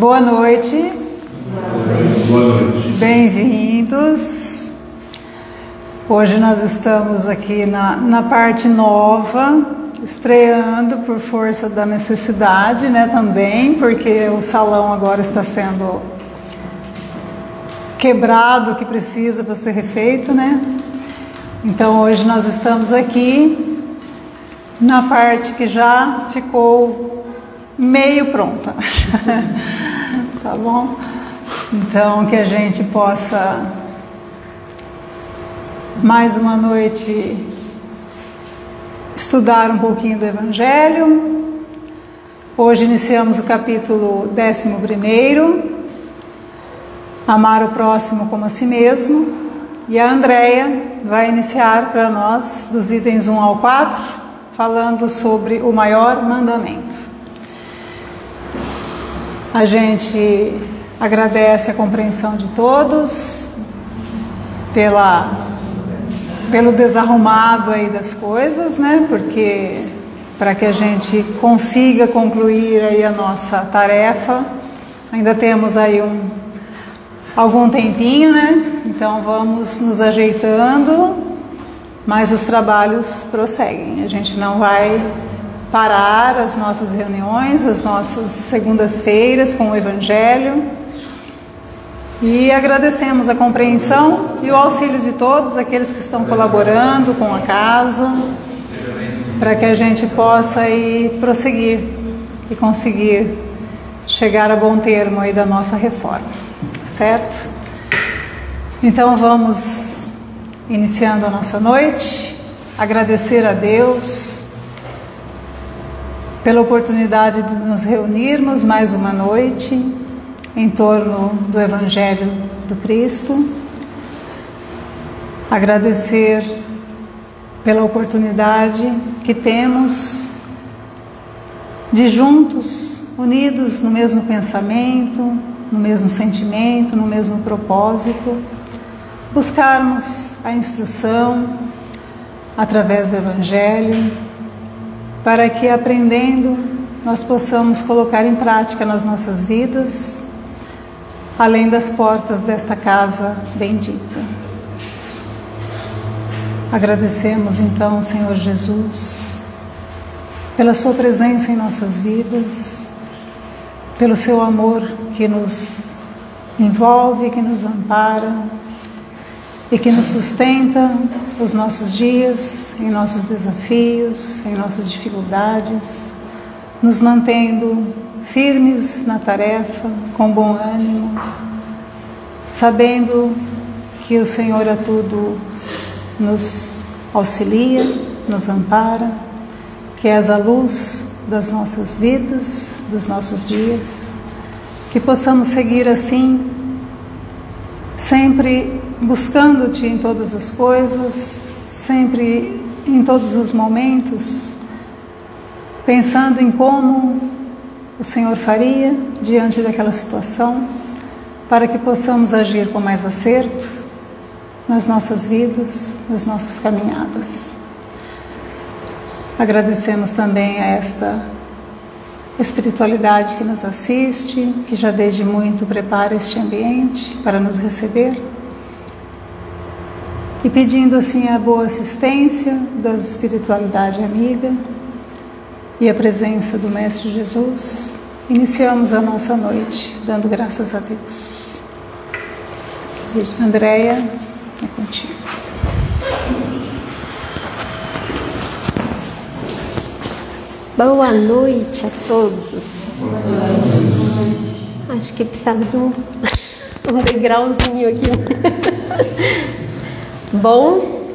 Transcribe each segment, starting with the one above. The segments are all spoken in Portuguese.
Boa noite. Boa noite. Bem-vindos. Hoje nós estamos aqui na parte nova, estreando por força da necessidade, né, também, porque o salão agora está sendo quebrado, o que precisa para ser refeito, né? Então hoje nós estamos aqui na parte que já ficou meio pronta. Tá bom? Então que a gente possa mais uma noite estudar um pouquinho do Evangelho. Hoje iniciamos o capítulo 11, amar o próximo como a si mesmo, e a Andréia vai iniciar para nós dos itens 1 ao 4, falando sobre o maior mandamento. A gente agradece a compreensão de todos pelo desarrumado aí das coisas, né? Porque para que a gente consiga concluir aí a nossa tarefa, ainda temos aí algum tempinho, né? Então vamos nos ajeitando, mas os trabalhos prosseguem. A gente não vai parar as nossas reuniões, as nossas segundas-feiras com o Evangelho. E agradecemos a compreensão e o auxílio de todos aqueles que estão colaborando com a casa, para que a gente possa aí prosseguir e conseguir chegar a bom termo aí da nossa reforma, certo? Então vamos iniciando a nossa noite, agradecer a Deus pela oportunidade de nos reunirmos mais uma noite em torno do Evangelho do Cristo. Agradecer pela oportunidade que temos de juntos, unidos no mesmo pensamento, no mesmo sentimento, no mesmo propósito, buscarmos a instrução através do Evangelho, para que, aprendendo, nós possamos colocar em prática nas nossas vidas, além das portas desta casa bendita. Agradecemos então, Senhor Jesus, pela sua presença em nossas vidas, pelo seu amor que nos envolve, que nos ampara e que nos sustenta os nossos dias, em nossos desafios, em nossas dificuldades, nos mantendo firmes na tarefa, com bom ânimo, sabendo que o Senhor a tudo nos auxilia, nos ampara, que és a luz das nossas vidas, dos nossos dias, que possamos seguir assim, sempre buscando-te em todas as coisas, sempre em todos os momentos, pensando em como o Senhor faria diante daquela situação, para que possamos agir com mais acerto nas nossas vidas, nas nossas caminhadas. Agradecemos também a esta espiritualidade que nos assiste, que já desde muito prepara este ambiente para nos receber, e pedindo assim a boa assistência da espiritualidade amiga e a presença do Mestre Jesus, iniciamos a nossa noite dando graças a Deus. Andréia, é contigo. Boa noite a todos. Acho que precisava de um degrauzinho aqui. Bom,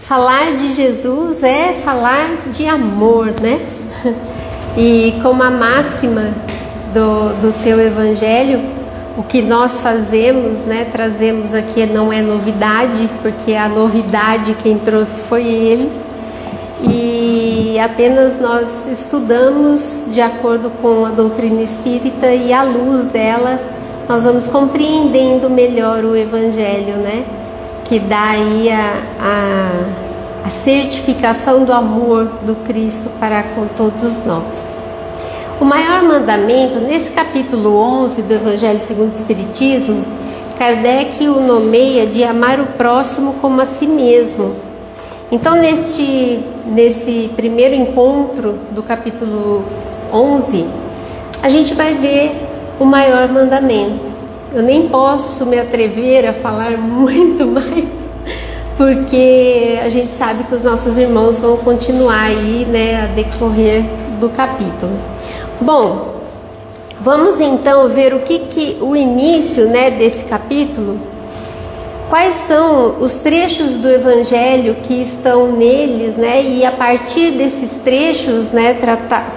falar de Jesus é falar de amor, né? E como a máxima do teu Evangelho, o que nós fazemos, né, trazemos aqui não é novidade, porque a novidade quem trouxe foi Ele, e apenas nós estudamos de acordo com a doutrina espírita, e à luz dela nós vamos compreendendo melhor o Evangelho, né, que dá aí a certificação do amor do Cristo para com todos nós. O maior mandamento, nesse capítulo 11 do Evangelho segundo o Espiritismo, Kardec o nomeia de amar o próximo como a si mesmo. Então, nesse primeiro encontro do capítulo 11, a gente vai ver o maior mandamento. Eu nem posso me atrever a falar muito mais, porque a gente sabe que os nossos irmãos vão continuar aí, né, a decorrer do capítulo. Bom, vamos então ver o início, né, desse capítulo. Quais são os trechos do Evangelho que estão neles, né? E a partir desses trechos, né,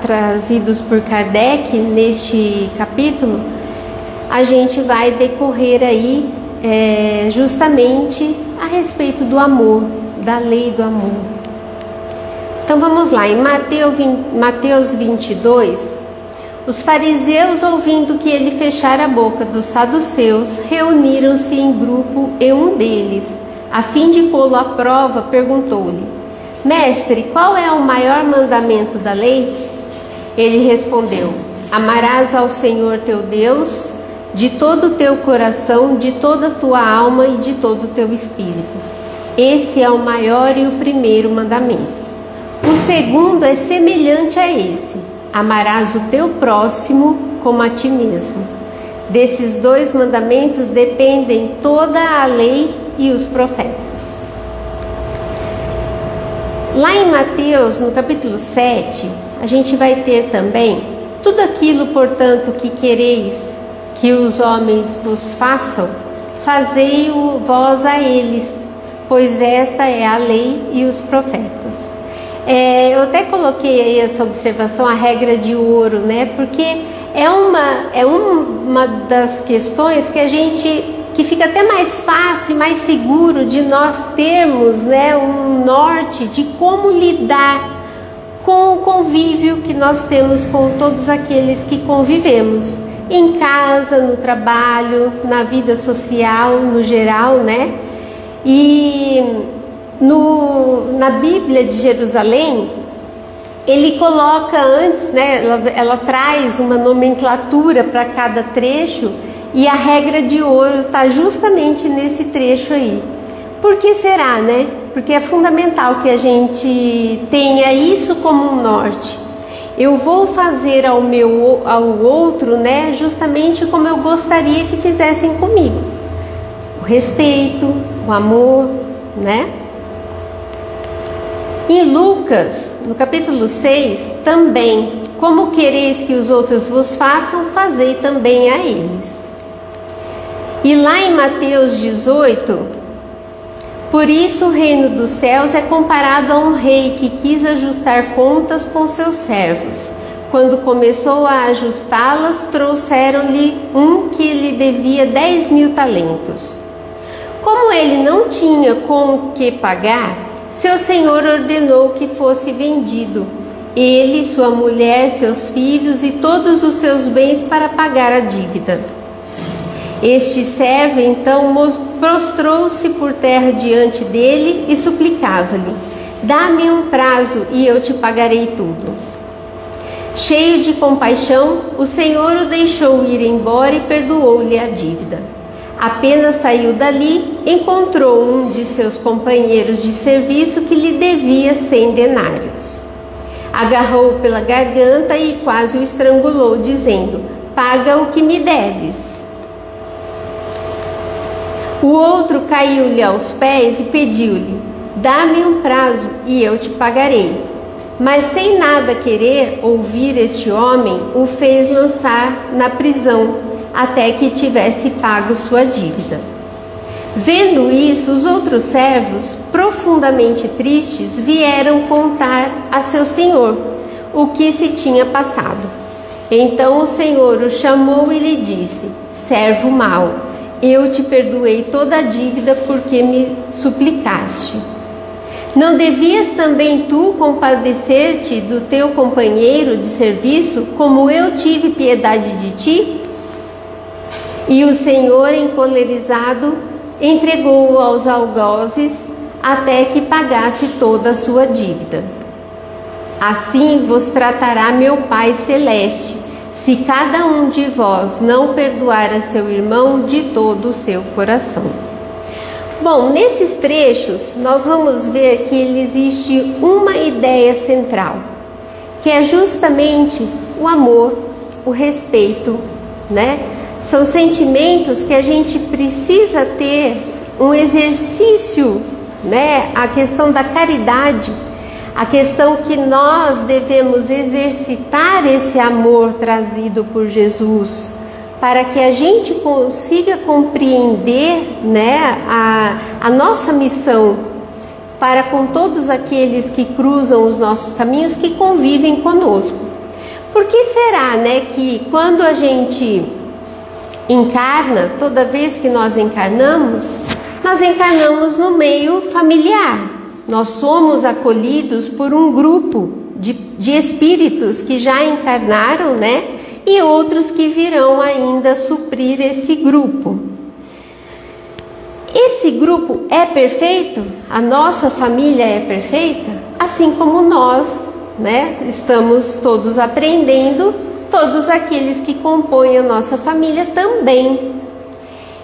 trazidos por Kardec neste capítulo, a gente vai decorrer aí justamente a respeito do amor, da lei do amor. Então vamos lá, em Mateus 22, os fariseus, ouvindo que ele fechara a boca dos saduceus, reuniram-se em grupo e um deles, a fim de pô-lo à prova, perguntou-lhe: Mestre, qual é o maior mandamento da lei? Ele respondeu: Amarás ao Senhor teu Deus de todo o teu coração, de toda a tua alma e de todo o teu espírito. Esse é o maior e o primeiro mandamento. O segundo é semelhante a esse: amarás o teu próximo como a ti mesmo. Desses dois mandamentos dependem toda a lei e os profetas. Lá em Mateus, no capítulo 7, a gente vai ter também: tudo aquilo, portanto, que quereis que os homens vos façam, fazei-o vós a eles, pois esta é a lei e os profetas. Eu até coloquei aí essa observação, a regra de ouro, né? Porque é uma das questões que fica até mais fácil e mais seguro de nós termos, né, um norte de como lidar com o convívio que nós temos com todos aqueles que convivemos, em casa, no trabalho, na vida social, no geral, né? E na Bíblia de Jerusalém, ele coloca antes, né, ela traz uma nomenclatura para cada trecho, e a regra de ouro está justamente nesse trecho aí. Por que será, né? Porque é fundamental que a gente tenha isso como um norte. Eu vou fazer ao outro, né, justamente como eu gostaria que fizessem comigo. O respeito, o amor, né? Em Lucas, no capítulo 6, também: como quereis que os outros vos façam, fazei também a eles. E lá em Mateus 18, por isso o reino dos céus é comparado a um rei que quis ajustar contas com seus servos. Quando começou a ajustá-las, trouxeram-lhe um que lhe devia 10.000 talentos. Como ele não tinha com o que pagar, seu senhor ordenou que fosse vendido, ele, sua mulher, seus filhos e todos os seus bens, para pagar a dívida. Este servo então prostrou-se por terra diante dele e suplicava-lhe: dá-me um prazo e eu te pagarei tudo. Cheio de compaixão, o Senhor o deixou ir embora e perdoou-lhe a dívida. Apenas saiu dali, encontrou um de seus companheiros de serviço que lhe devia 100 denários. Agarrou-o pela garganta e quase o estrangulou, dizendo: paga o que me deves. O outro caiu-lhe aos pés e pediu-lhe: dá-me um prazo e eu te pagarei. Mas sem nada querer ouvir este homem, o fez lançar na prisão, até que tivesse pago sua dívida. Vendo isso, os outros servos, profundamente tristes, vieram contar a seu senhor o que se tinha passado. Então o senhor o chamou e lhe disse: servo mau, eu te perdoei toda a dívida porque me suplicaste. Não devias também tu compadecer-te do teu companheiro de serviço, como eu tive piedade de ti? E o Senhor, encolerizado, entregou-o aos algozes até que pagasse toda a sua dívida. Assim vos tratará meu Pai Celeste, se cada um de vós não perdoar a seu irmão de todo o seu coração. Bom, nesses trechos nós vamos ver que existe uma ideia central, que é justamente o amor, o respeito, né? São sentimentos que a gente precisa ter um exercício, né? A questão da caridade, a questão que nós devemos exercitar esse amor trazido por Jesus, para que a gente consiga compreender, né, a nossa missão para com todos aqueles que cruzam os nossos caminhos, que convivem conosco. Por que será, né, que quando a gente encarna, toda vez que nós encarnamos no meio familiar. Nós somos acolhidos por um grupo de espíritos que já encarnaram, né? E outros que virão ainda suprir esse grupo. Esse grupo é perfeito? A nossa família é perfeita? Assim como nós, né? Estamos todos aprendendo, todos aqueles que compõem a nossa família também.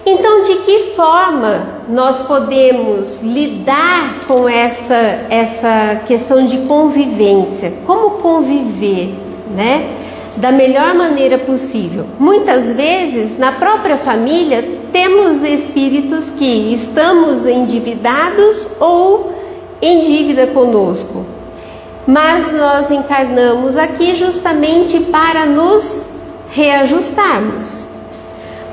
Então, de que forma nós podemos lidar com essa questão de convivência? Como conviver, né? Da melhor maneira possível. Muitas vezes, na própria família, temos espíritos que estamos endividados ou em dívida conosco. Mas nós encarnamos aqui justamente para nos reajustarmos.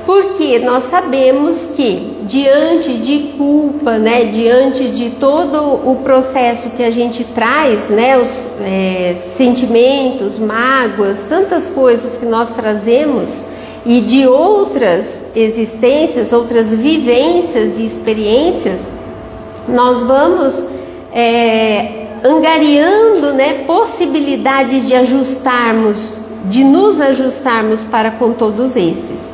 Porque nós sabemos que diante de culpa, né, diante de todo o processo que a gente traz, né, os sentimentos, mágoas, tantas coisas que nós trazemos, e de outras existências, outras vivências e experiências, nós vamos angariando, né, possibilidades de ajustarmos, de nos ajustarmos para com todos esses.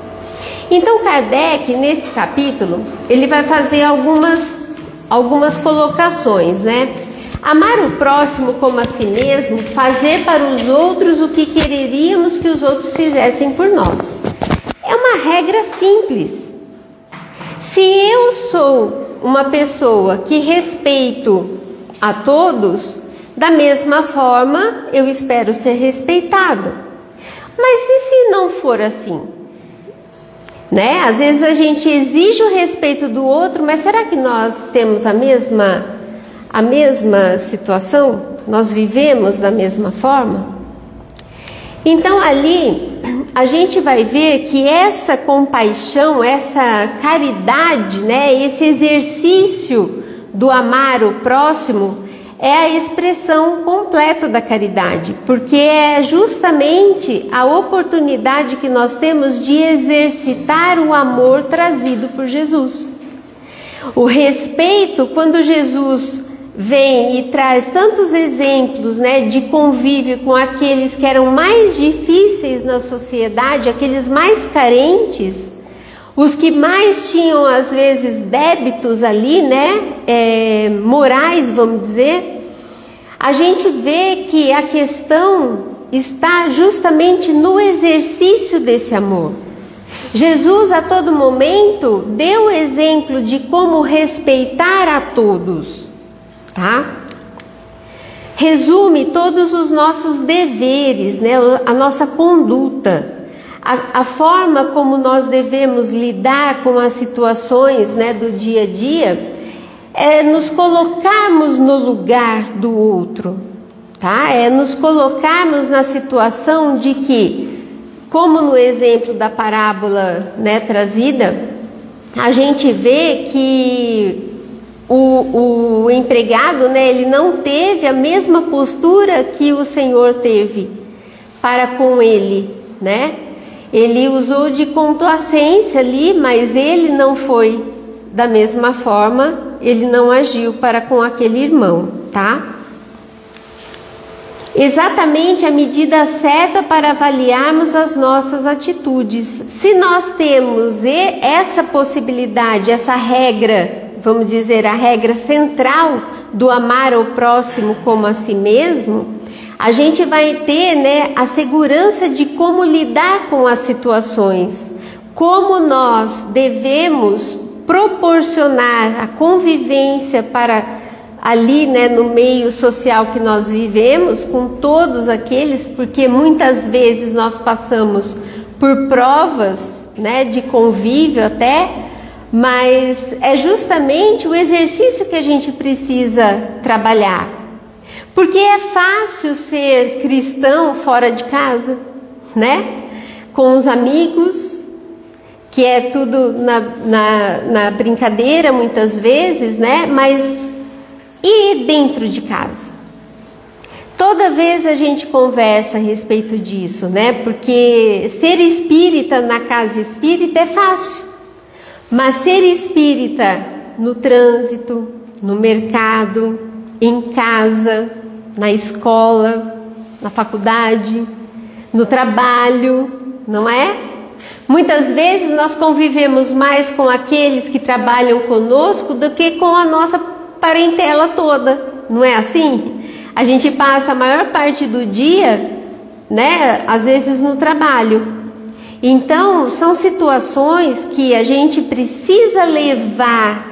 Então Kardec, nesse capítulo, ele vai fazer algumas colocações, né? Amar o próximo como a si mesmo, fazer para os outros o que quereríamos que os outros fizessem por nós. É uma regra simples. Se eu sou uma pessoa que respeito a todos, da mesma forma eu espero ser respeitado. Mas e se não for assim? Né? Às vezes a gente exige o respeito do outro, mas será que nós temos a mesma situação? Nós vivemos da mesma forma? Então ali a gente vai ver que essa compaixão, essa caridade, né, esse exercício do amar o próximo é a expressão completa da caridade, porque é justamente a oportunidade que nós temos de exercitar o amor trazido por Jesus. O respeito, quando Jesus vem e traz tantos exemplos, né, de convívio com aqueles que eram mais difíceis na sociedade, aqueles mais carentes, os que mais tinham, às vezes, débitos ali, né, morais, vamos dizer, a gente vê que a questão está justamente no exercício desse amor. Jesus, a todo momento, deu exemplo de como respeitar a todos, tá? Resume todos os nossos deveres, né, a nossa conduta. A forma como nós devemos lidar com as situações, né, do dia a dia é nos colocarmos no lugar do outro, tá? É nos colocarmos na situação de que, como no exemplo da parábola, né, trazida, a gente vê que o empregado, né, ele não teve a mesma postura que o Senhor teve para com ele, né? Ele usou de complacência ali, mas ele não foi da mesma forma, ele não agiu para com aquele irmão, tá? Exatamente a medida certa para avaliarmos as nossas atitudes. Se nós temos essa possibilidade, essa regra, vamos dizer, a regra central do amar ao próximo como a si mesmo, A gente vai ter, né, a segurança de como lidar com as situações, como nós devemos proporcionar a convivência para ali, né, no meio social que nós vivemos, com todos aqueles, porque muitas vezes nós passamos por provas, né, de convívio até, mas é justamente o exercício que a gente precisa trabalhar. Porque é fácil ser cristão fora de casa, né? Com os amigos, que é tudo na brincadeira muitas vezes, né? Mas e dentro de casa? Toda vez a gente conversa a respeito disso, né? Porque ser espírita na casa espírita é fácil, mas ser espírita no trânsito, no mercado, em casa, na escola, na faculdade, no trabalho, não é? Muitas vezes nós convivemos mais com aqueles que trabalham conosco do que com a nossa parentela toda, não é assim? A gente passa a maior parte do dia, né, às vezes no trabalho. Então, são situações que a gente precisa levar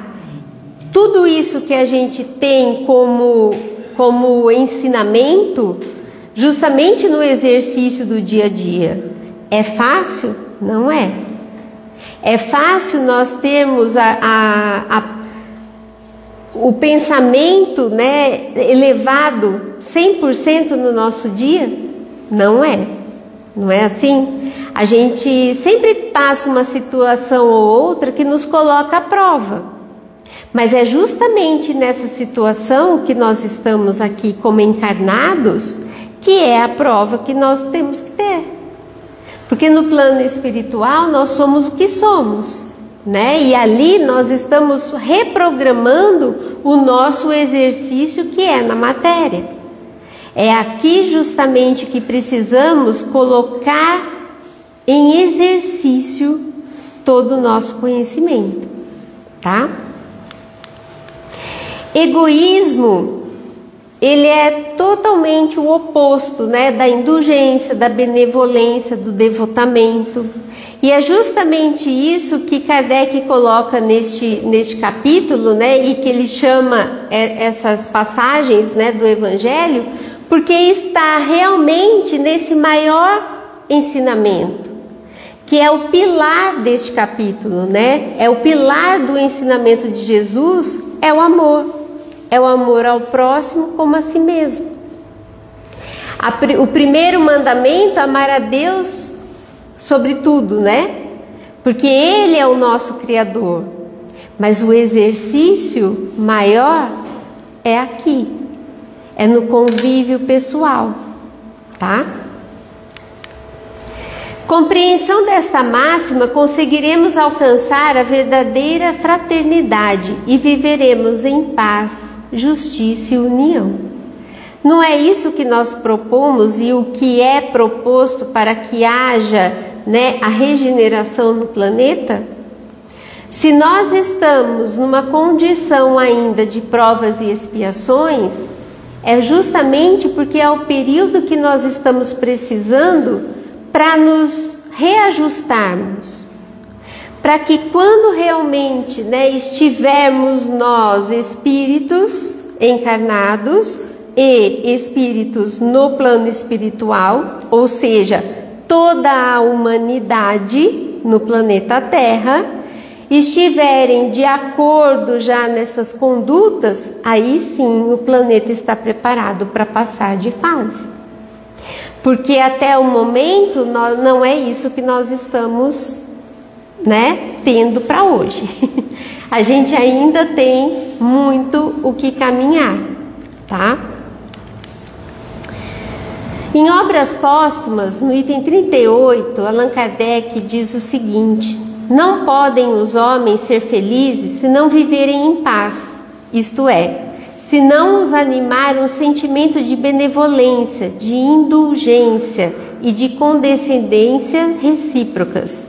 tudo isso que a gente tem como ensinamento, justamente no exercício do dia a dia. É fácil? Não é. É fácil nós termos o pensamento, né, elevado 100% no nosso dia? Não é. Não é assim? A gente sempre passa uma situação ou outra que nos coloca à prova. Mas é justamente nessa situação que nós estamos aqui como encarnados, que é a prova que nós temos que ter. Porque no plano espiritual nós somos o que somos, né? E ali nós estamos reprogramando o nosso exercício que é na matéria. É aqui justamente que precisamos colocar em exercício todo o nosso conhecimento, tá? Egoísmo, ele é totalmente o oposto, né, da indulgência, da benevolência, do devotamento. E é justamente isso que Kardec coloca neste capítulo, né, e que ele chama essas passagens, né, do Evangelho, porque está realmente nesse maior ensinamento, que é o pilar deste capítulo, né? É o pilar do ensinamento de Jesus, é o amor. É o amor ao próximo como a si mesmo. O primeiro mandamento, amar a Deus sobre tudo, né? Porque Ele é o nosso Criador. Mas o exercício maior é aqui. É no convívio pessoal, tá? Compreensão desta máxima, conseguiremos alcançar a verdadeira fraternidade e viveremos em paz, justiça e união. Não é isso que nós propomos e o que é proposto para que haja, né, a regeneração no planeta? Se nós estamos numa condição ainda de provas e expiações, é justamente porque é o período que nós estamos precisando para nos reajustarmos, para que quando realmente, né, estivermos nós espíritos encarnados e espíritos no plano espiritual, ou seja, toda a humanidade no planeta Terra, estiverem de acordo já nessas condutas, aí sim o planeta está preparado para passar de fase. Porque até o momento não é isso que nós estamos, né, tendo para hoje. A gente ainda tem muito o que caminhar, tá? Em Obras Póstumas, no item 38, Allan Kardec diz o seguinte: não podem os homens ser felizes se não viverem em paz, isto é, se não os animar um sentimento de benevolência, de indulgência e de condescendência recíprocas.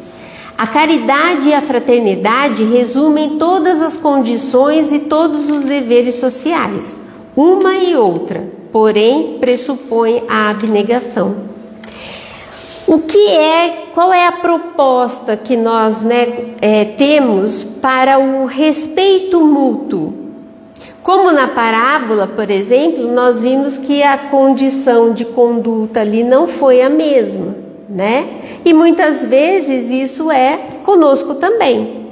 A caridade e a fraternidade resumem todas as condições e todos os deveres sociais, uma e outra. porém pressupõe a abnegação. Qual é a proposta que nós temos para o respeito mútuo? Como na parábola, por exemplo, nós vimos que a condição de conduta ali não foi a mesma, né? E muitas vezes isso é conosco também.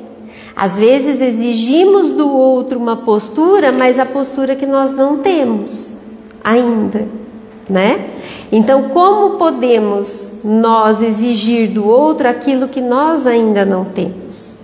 Às vezes exigimos do outro uma postura, mas a postura que nós não temos ainda, né? Então, como podemos nós exigir do outro aquilo que nós ainda não temos?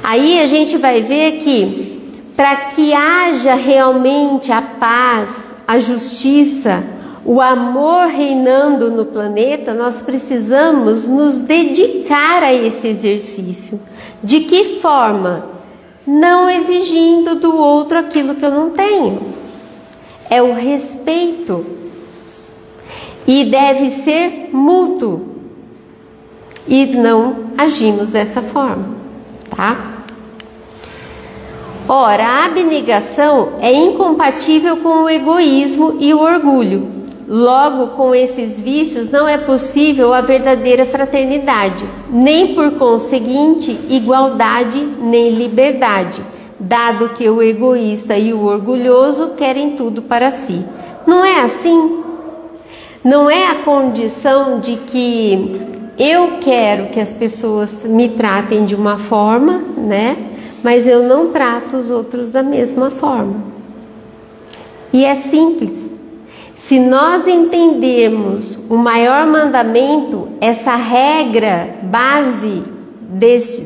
Aí a gente vai ver que, para que haja realmente a paz, a justiça, o amor reinando no planeta, nós precisamos nos dedicar a esse exercício. De que forma? Não exigindo do outro aquilo que eu não tenho. É o respeito. E deve ser mútuo. E não agimos dessa forma, tá? Ora, a abnegação é incompatível com o egoísmo e o orgulho. Logo, com esses vícios não é possível a verdadeira fraternidade, nem por conseguinte igualdade nem liberdade, dado que o egoísta e o orgulhoso querem tudo para si. Não é assim? Não é a condição de que eu quero que as pessoas me tratem de uma forma, né? Mas eu não trato os outros da mesma forma. E é simples. Se nós entendermos o maior mandamento, essa regra base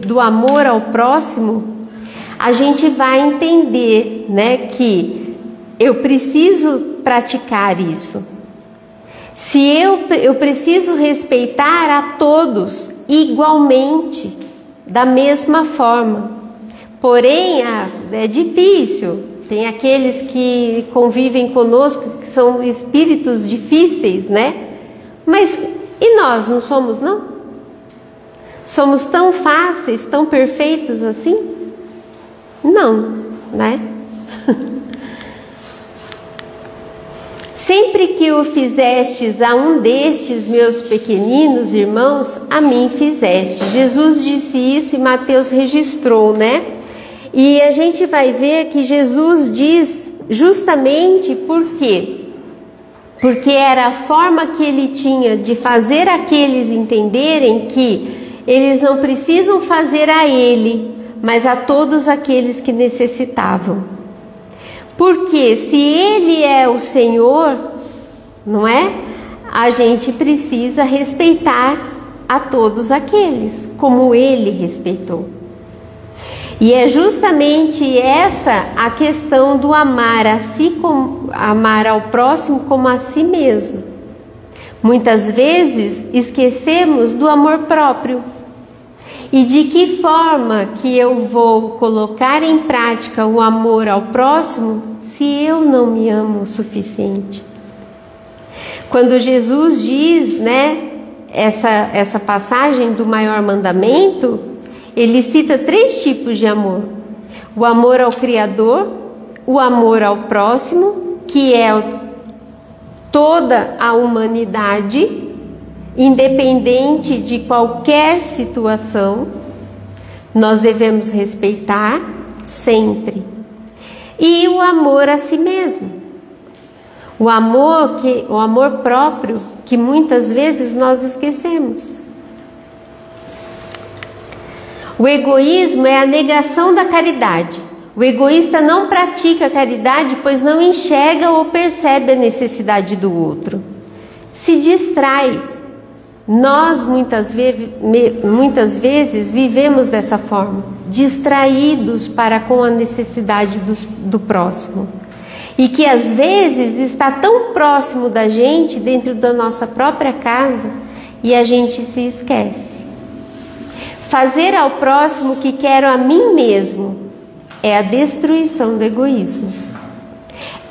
do amor ao próximo, a gente vai entender, né, que eu preciso praticar isso. Se eu preciso respeitar a todos igualmente, da mesma forma. Porém, é difícil. Tem aqueles que convivem conosco, que são espíritos difíceis, né? Mas e nós não somos, não? Somos tão fáceis, tão perfeitos assim? Não, né? Sempre que o fizestes a um destes meus pequeninos irmãos, a mim fizeste. Jesus disse isso e Mateus registrou, né? E a gente vai ver que Jesus diz justamente por quê? Porque era a forma que ele tinha de fazer aqueles entenderem que eles não precisam fazer a ele, mas a todos aqueles que necessitavam. Porque se ele é o Senhor, não é? A gente precisa respeitar a todos aqueles, como ele respeitou. E é justamente essa a questão do amar a si, amar ao próximo como a si mesmo. Muitas vezes esquecemos do amor próprio. E de que forma que eu vou colocar em prática o amor ao próximo se eu não me amo o suficiente? Quando Jesus diz, né, essa passagem do maior mandamento, ele cita 3 tipos de amor: o amor ao Criador, o amor ao próximo, que é toda a humanidade, independente de qualquer situação, nós devemos respeitar sempre. E o amor a si mesmo, o amor próprio, que muitas vezes nós esquecemos. O egoísmo é a negação da caridade. O egoísta não pratica a caridade, pois não enxerga ou percebe a necessidade do outro. Se distrai. Nós muitas vezes vivemos dessa forma, distraídos para com a necessidade do próximo. E que às vezes está tão próximo da gente, dentro da nossa própria casa, e a gente se esquece. Fazer ao próximo o que quero a mim mesmo é a destruição do egoísmo.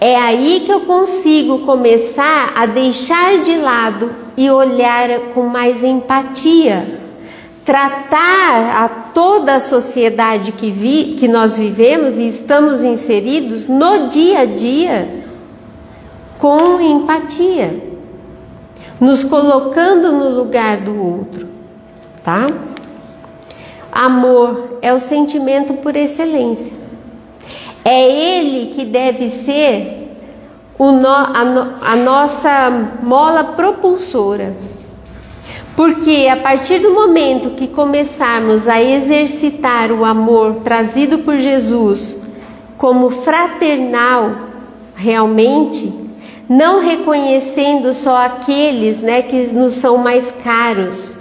É aí que eu consigo começar a deixar de lado e olhar com mais empatia, tratar a toda a sociedade que nós vivemos e estamos inseridos no dia a dia com empatia, nos colocando no lugar do outro, tá? Amor é o sentimento por excelência. É ele que deve ser a nossa mola propulsora. Porque a partir do momento que começarmos a exercitar o amor trazido por Jesus como fraternal, realmente, não reconhecendo só aqueles, né, que nos são mais caros,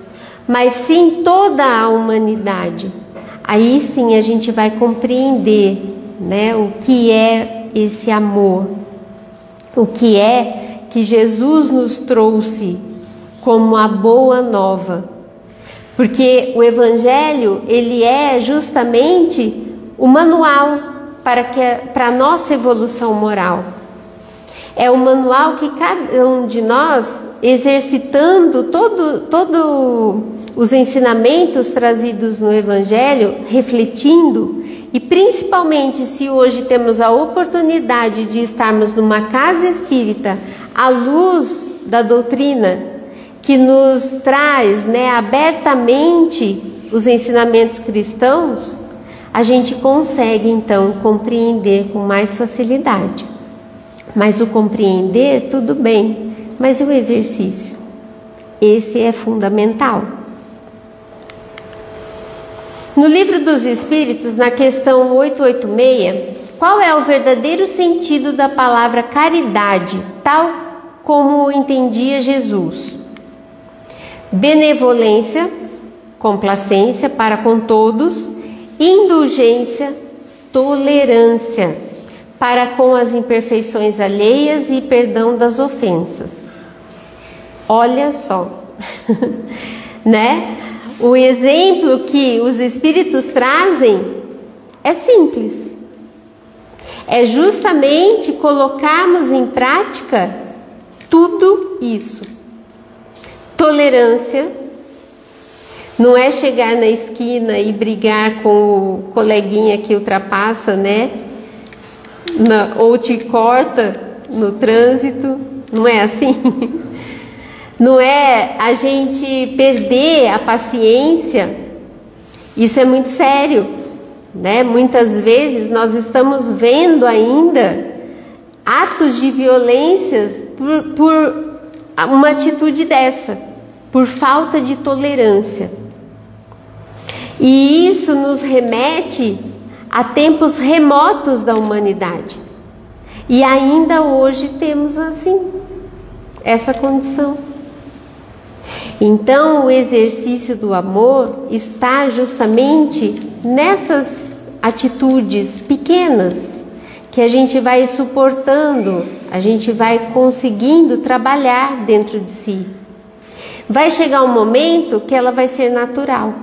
mas sim toda a humanidade, aí sim a gente vai compreender, né, o que é esse amor, o que é que Jesus nos trouxe como a boa nova. Porque o Evangelho, ele é justamente o manual para a nossa evolução moral. É o manual que cada um de nós, exercitando todos os ensinamentos trazidos no Evangelho, refletindo, e principalmente se hoje temos a oportunidade de estarmos numa casa espírita, à luz da doutrina, que nos traz, né, abertamente os ensinamentos cristãos, a gente consegue então compreender com mais facilidade. Mas o compreender, tudo bem, mas o exercício, esse é fundamental. No Livro dos Espíritos, na questão 886, qual é o verdadeiro sentido da palavra caridade, tal como entendia Jesus? Benevolência, complacência para com todos, indulgência, tolerância para com as imperfeições alheias e perdão das ofensas. Olha só, né? O exemplo que os espíritos trazem é simples. É justamente colocarmos em prática tudo isso. Tolerância não é chegar na esquina e brigar com o coleguinha que ultrapassa, né? Ou te corta no trânsito, não é assim? Não é a gente perder a paciência. Isso é muito sério, né? Muitas vezes nós estamos vendo ainda atos de violências por uma atitude dessa, por falta de tolerância. E isso nos remete a tempos remotos da humanidade. E ainda hoje temos assim, essa condição. Então, o exercício do amor está justamente nessas atitudes pequenas que a gente vai suportando, a gente vai conseguindo trabalhar dentro de si. Vai chegar um momento que ela vai ser natural,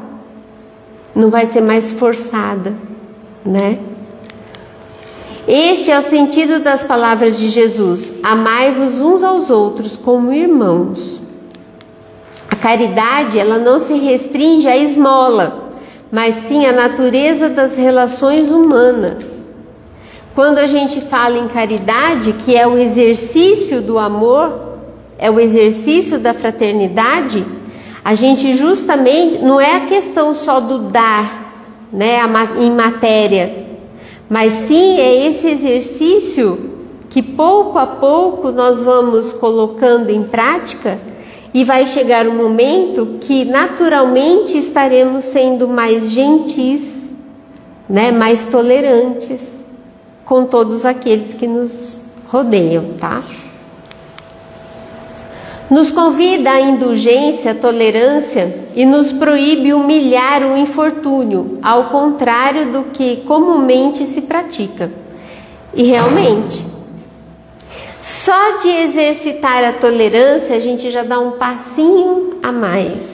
não vai ser mais forçada, né? Este é o sentido das palavras de Jesus: amai-vos uns aos outros como irmãos. A caridade, ela não se restringe à esmola, mas sim à natureza das relações humanas. Quando a gente fala em caridade, que é o exercício do amor, é o exercício da fraternidade, a gente justamente, não é a questão só do dar, né, em matéria, mas sim é esse exercício que pouco a pouco nós vamos colocando em prática, e vai chegar um momento que naturalmente estaremos sendo mais gentis, né, mais tolerantes com todos aqueles que nos rodeiam, tá? Nos convida à indulgência, à tolerância e nos proíbe humilhar o infortúnio, ao contrário do que comumente se pratica. E realmente, só de exercitar a tolerância a gente já dá um passinho a mais.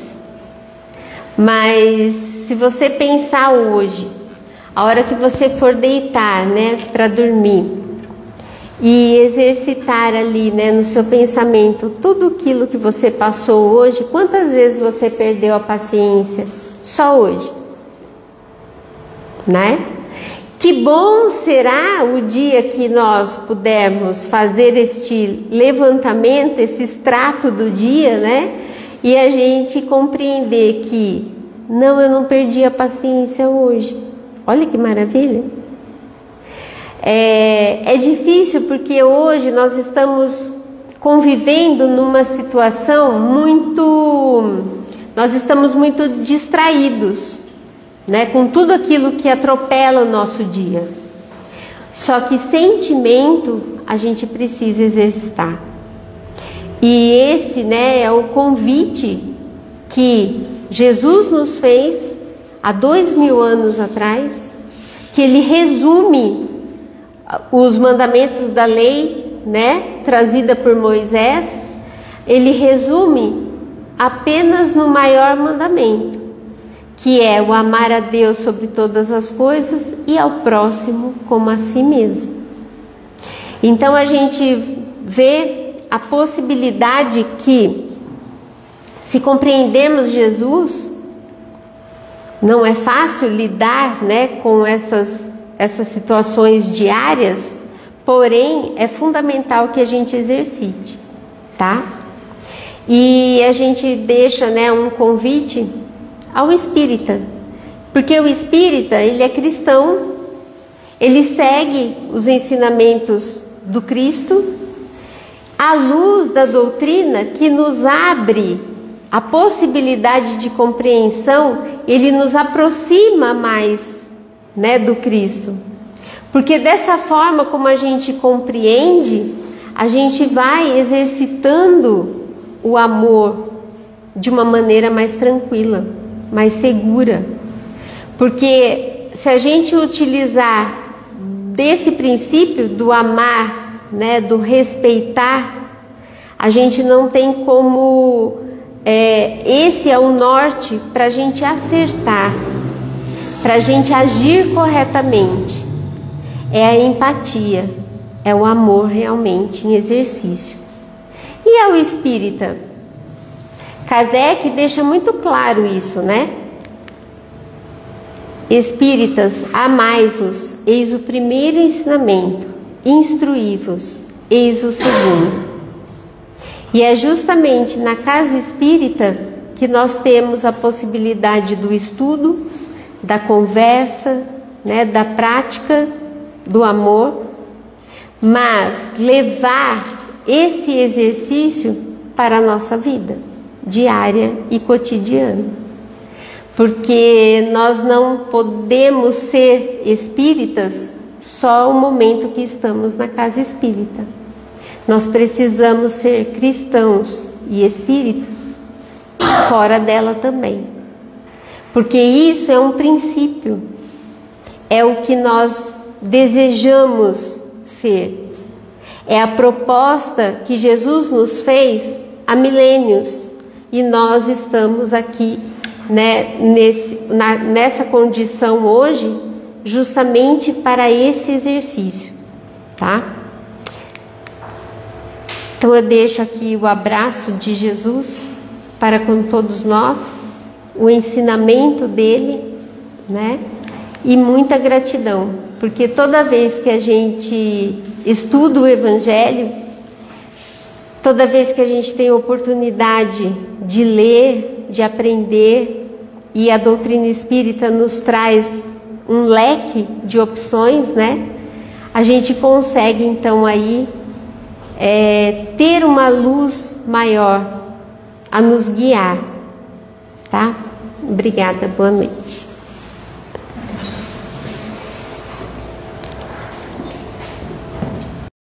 Mas se você pensar hoje, a hora que você for deitar, né, para dormir, e exercitar ali, né, no seu pensamento tudo aquilo que você passou hoje, quantas vezes você perdeu a paciência só hoje, né? Que bom será o dia que nós pudermos fazer este levantamento, esse extrato do dia, né? E a gente compreender que, não, eu não perdi a paciência hoje. Olha que maravilha. É difícil porque hoje nós estamos convivendo numa situação nós estamos muito distraídos, né, com tudo aquilo que atropela o nosso dia. Só que sentimento a gente precisa exercitar. E esse, né, é o convite que Jesus nos fez há 2000 anos atrás, que ele resume os mandamentos da lei, né, trazida por Moisés. Ele resume apenas no maior mandamento, que é o amar a Deus sobre todas as coisas e ao próximo como a si mesmo. Então a gente vê a possibilidade que, se compreendermos Jesus, não é fácil lidar, né, com essas situações diárias, porém é fundamental que a gente exercite, tá? E a gente deixa, né, um convite ao espírita, porque o espírita, ele é cristão, ele segue os ensinamentos do Cristo, à luz da doutrina que nos abre a possibilidade de compreensão, ele nos aproxima mais, né, do Cristo, porque dessa forma como a gente compreende, a gente vai exercitando o amor de uma maneira mais tranquila, mais segura. Porque se a gente utilizar desse princípio do amar, né, do respeitar, a gente não tem como, esse é o norte para a gente acertar, para a gente agir corretamente. É a empatia, é o amor realmente em exercício. E é o espírita? Kardec deixa muito claro isso, né? Espíritas, amai-vos, eis o primeiro ensinamento, instruí-vos, eis o segundo. E é justamente na casa espírita que nós temos a possibilidade do estudo, da conversa, né, da prática, do amor, mas levar esse exercício para a nossa vida diária e cotidiana, porque nós não podemos ser espíritas só o momento que estamos na casa espírita. Nós precisamos ser cristãos e espíritas fora dela também, porque isso é um princípio, é o que nós desejamos ser. É a proposta que Jesus nos fez há milênios e nós estamos aqui, né, nessa condição hoje, justamente para esse exercício, tá? Então eu deixo aqui o abraço de Jesus para com todos nós, o ensinamento dele, né? E muita gratidão, porque toda vez que a gente estuda o Evangelho, toda vez que a gente tem a oportunidade de ler, de aprender, e a doutrina espírita nos traz um leque de opções, né? A gente consegue então aí ter uma luz maior a nos guiar, tá? Obrigada, boa noite.